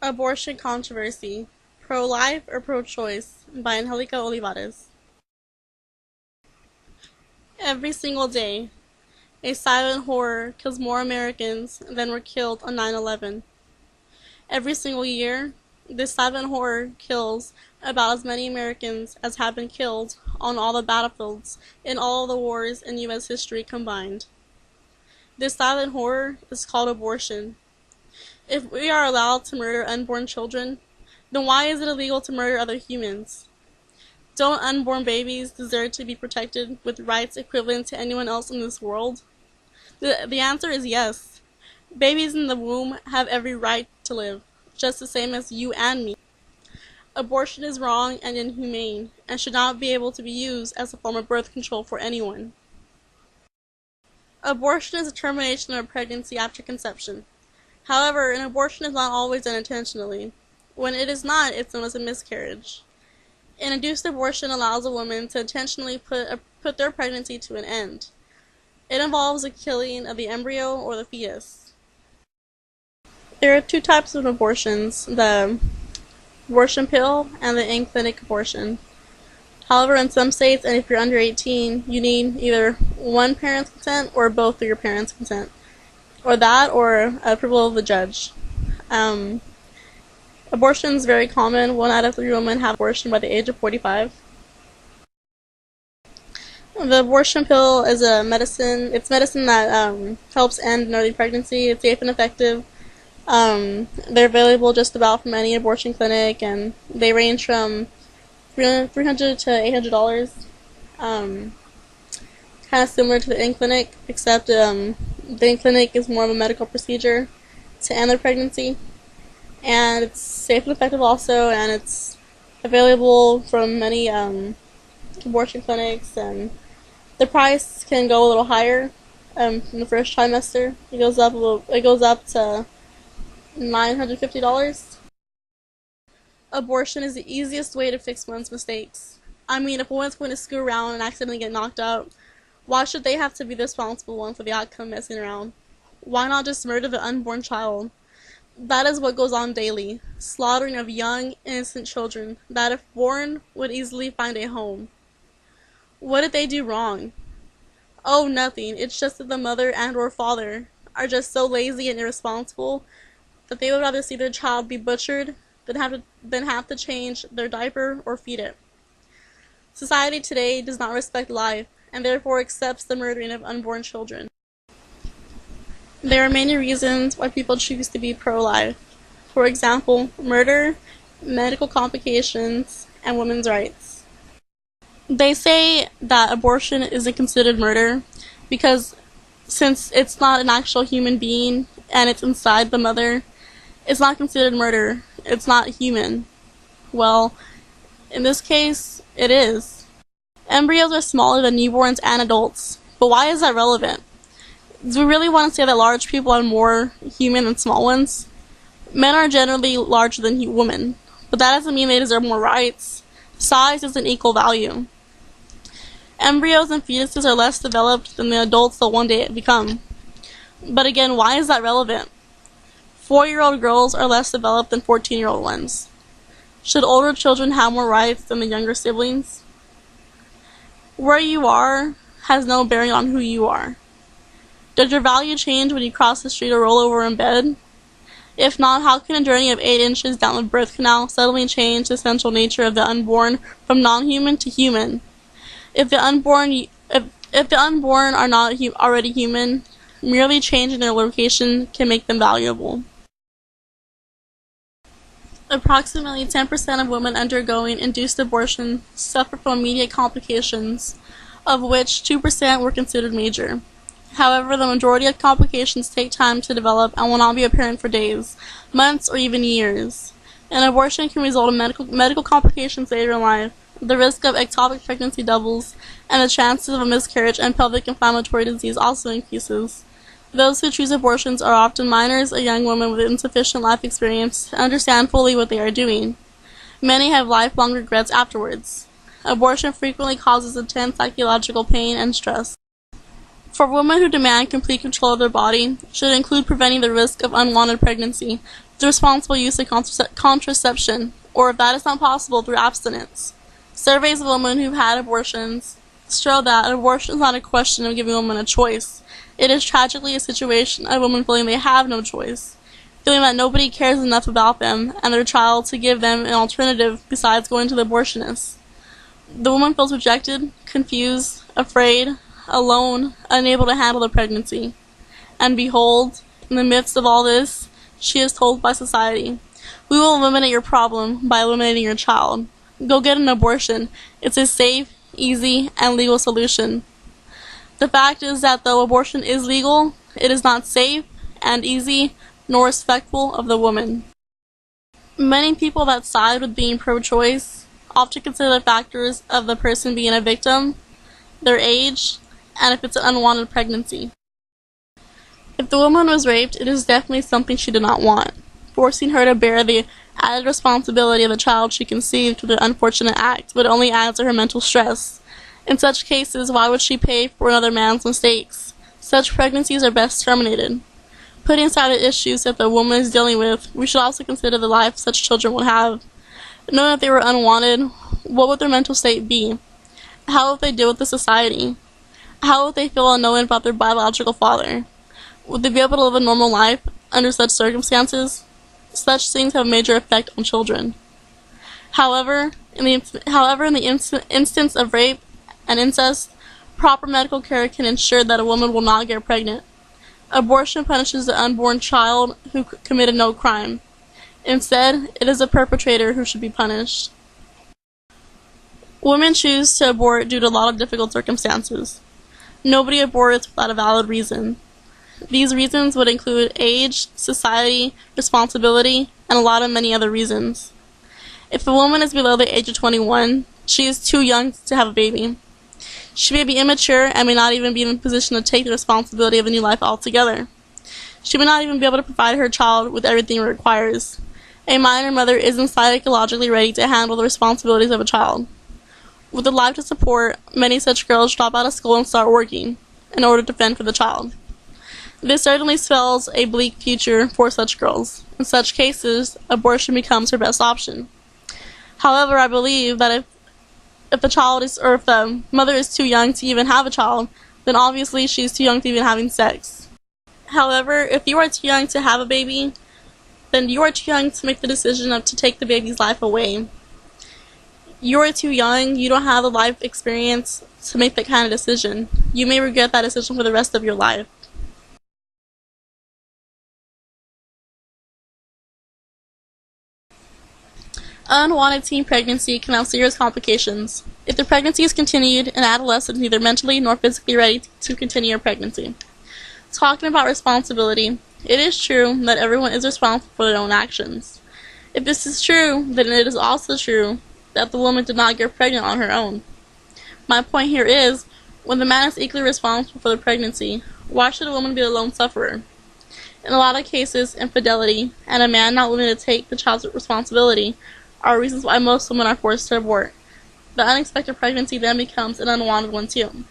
Abortion Controversy, Pro-Life or Pro-Choice by Angelica Olivares. Every single day, a silent horror kills more Americans than were killed on 9/11. Every single year, this silent horror kills about as many Americans as have been killed on all the battlefields in all the wars in U.S. history combined. This silent horror is called abortion. If we are allowed to murder unborn children, then why is it illegal to murder other humans? Don't unborn babies deserve to be protected with rights equivalent to anyone else in this world? The answer is yes. Babies in the womb have every right to live, just the same as you and me. Abortion is wrong and inhumane, and should not be able to be used as a form of birth control for anyone. Abortion is a termination of a pregnancy after conception. However, an abortion is not always done intentionally. When it is not, it's known as a miscarriage. An induced abortion allows a woman to intentionally put their pregnancy to an end. It involves the killing of the embryo or the fetus. There are two types of abortions, the abortion pill and the in-clinic abortion. However, in some states, and if you're under 18, you need either one parent's consent or both of your parents' consent. Or that, or approval of the judge. Abortion is very common. 1 out of 3 women have abortion by the age of 45. The abortion pill is a medicine. It's medicine that helps end an early pregnancy. It's safe and effective. They're available just about from any abortion clinic, and they range from $300 to $800. Kind of similar to the in-clinic, except the in-clinic is more of a medical procedure to end the pregnancy. And it's safe and effective also, and it's available from many abortion clinics, and the price can go a little higher in the first trimester. It goes up to $950. Abortion is the easiest way to fix one's mistakes. I mean, if a woman's going to screw around and accidentally get knocked up, why should they have to be the responsible one for the outcome messing around? Why not just murder the unborn child? That is what goes on daily, slaughtering of young, innocent children that, if born, would easily find a home. What did they do wrong? Oh, nothing. It's just that the mother and or father are just so lazy and irresponsible that they would rather see their child be butchered than have to change their diaper or feed it. Society today does not respect life, and therefore accepts the murdering of unborn children. There are many reasons why people choose to be pro-life. For example, murder, medical complications, and women's rights. They say that abortion isn't considered murder because since it's not an actual human being and it's inside the mother, it's not considered murder. It's not human. Well, in this case, it is. Embryos are smaller than newborns and adults, but why is that relevant? Do we really want to say that large people are more human than small ones? Men are generally larger than women, but that doesn't mean they deserve more rights. Size doesn't equal value. Embryos and fetuses are less developed than the adults they'll one day become. But again, why is that relevant? 4-year-old girls are less developed than 14-year-old ones. Should older children have more rights than the younger siblings? Where you are has no bearing on who you are. Does your value change when you cross the street or roll over in bed? If not, how can a journey of 8 inches down the birth canal suddenly change the essential nature of the unborn from non-human to human? If the unborn are not already human, merely changing their location can make them valuable. Approximately 10% of women undergoing induced abortion suffer from immediate complications, of which 2% were considered major. However, the majority of complications take time to develop and will not be apparent for days, months, or even years. An abortion can result in medical complications later in life. The risk of ectopic pregnancy doubles, and the chances of a miscarriage and pelvic inflammatory disease also increases. Those who choose abortions are often minors or young women with insufficient life experience to understand fully what they are doing. Many have lifelong regrets afterwards. Abortion frequently causes intense psychological pain and stress. For women who demand complete control of their body should include preventing the risk of unwanted pregnancy through responsible use of contraception, or if that is not possible, through abstinence. Surveys of women who've had abortions show that abortion is not a question of giving women a choice. It is tragically a situation of women feeling they have no choice, feeling that nobody cares enough about them and their child to give them an alternative besides going to the abortionist. The woman feels rejected, confused, afraid, alone, unable to handle the pregnancy. And behold, in the midst of all this, she is told by society, "We will eliminate your problem by eliminating your child. Go get an abortion. It's a safe, easy, and legal solution." The fact is that though abortion is legal, it is not safe and easy nor respectful of the woman. Many people that side with being pro-choice often consider the factors of the person being a victim, their age, and if it's an unwanted pregnancy. If the woman was raped, it is definitely something she did not want. Forcing her to bear the added responsibility of the child she conceived through the unfortunate act would only add to her mental stress. In such cases, why would she pay for another man's mistakes? Such pregnancies are best terminated. Putting aside the issues that the woman is dealing with, we should also consider the life such children would have. Knowing that they were unwanted, what would their mental state be? How would they deal with the society? How would they feel unknowing about their biological father? Would they be able to live a normal life under such circumstances? Such things have a major effect on children. However, in the instance of rape and incest, proper medical care can ensure that a woman will not get pregnant. Abortion punishes the unborn child who committed no crime. Instead, it is the perpetrator who should be punished. Women choose to abort due to a lot of difficult circumstances. Nobody aborts without a valid reason. These reasons would include age, society, responsibility, and a lot of many other reasons. If a woman is below the age of 21, she is too young to have a baby. She may be immature and may not even be in a position to take the responsibility of a new life altogether. She may not even be able to provide her child with everything it requires. A minor mother isn't psychologically ready to handle the responsibilities of a child. With a life to support, many such girls drop out of school and start working in order to fend for the child. This certainly spells a bleak future for such girls. In such cases, abortion becomes her best option. However, I believe that if the mother is too young to even have a child, then obviously she is too young to even having sex. However, if you are too young to have a baby, then you are too young to make the decision to take the baby's life away. You are too young, you don't have the life experience to make that kind of decision. You may regret that decision for the rest of your life. Unwanted teen pregnancy can have serious complications. If the pregnancy is continued, an adolescent is neither mentally nor physically ready to continue a pregnancy. Talking about responsibility, it is true that everyone is responsible for their own actions. If this is true, then it is also true that the woman did not get pregnant on her own. My point here is, when the man is equally responsible for the pregnancy, why should a woman be the lone sufferer? In a lot of cases, infidelity and a man not willing to take the child's responsibility are reasons why most women are forced to abort. The unexpected pregnancy then becomes an unwanted one too.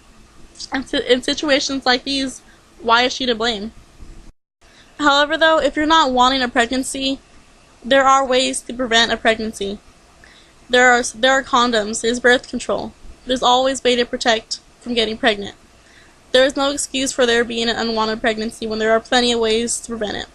And in situations like these, why is she to blame? However though, if you're not wanting a pregnancy, there are ways to prevent a pregnancy. There are condoms, there's birth control. There's always a way to protect from getting pregnant. There is no excuse for there being an unwanted pregnancy when there are plenty of ways to prevent it.